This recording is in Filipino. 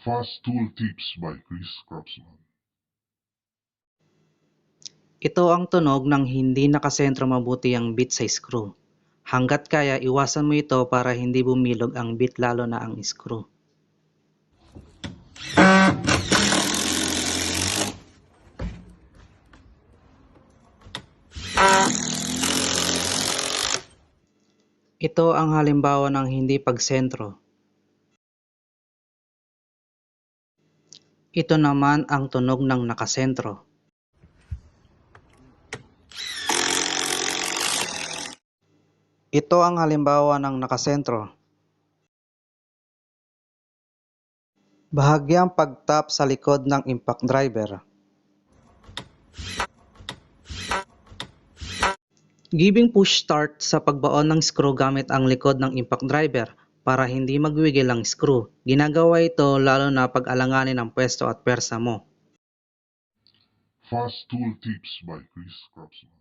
Fast Tool Tips by Chris Craftsman. Ito ang tunog ng hindi nakasentro mabuti ang bit sa screw. Hanggat kaya, iwasan mo ito para hindi bumilog ang bit lalo na ang screw. Ito ang halimbawa ng hindi pagsentro. Ito naman ang tunog ng nakasentro. Ito ang halimbawa ng nakasentro. Bahagyang pag-tap sa likod ng impact driver. Giving push start sa pagbaon ng screw gamit ang likod ng impact driver para hindi magwigil ang screw. Ginagawa ito lalo na pag alanganin ang pwesto at pwersa mo. Fast Tool Tips by Chris Craftsman.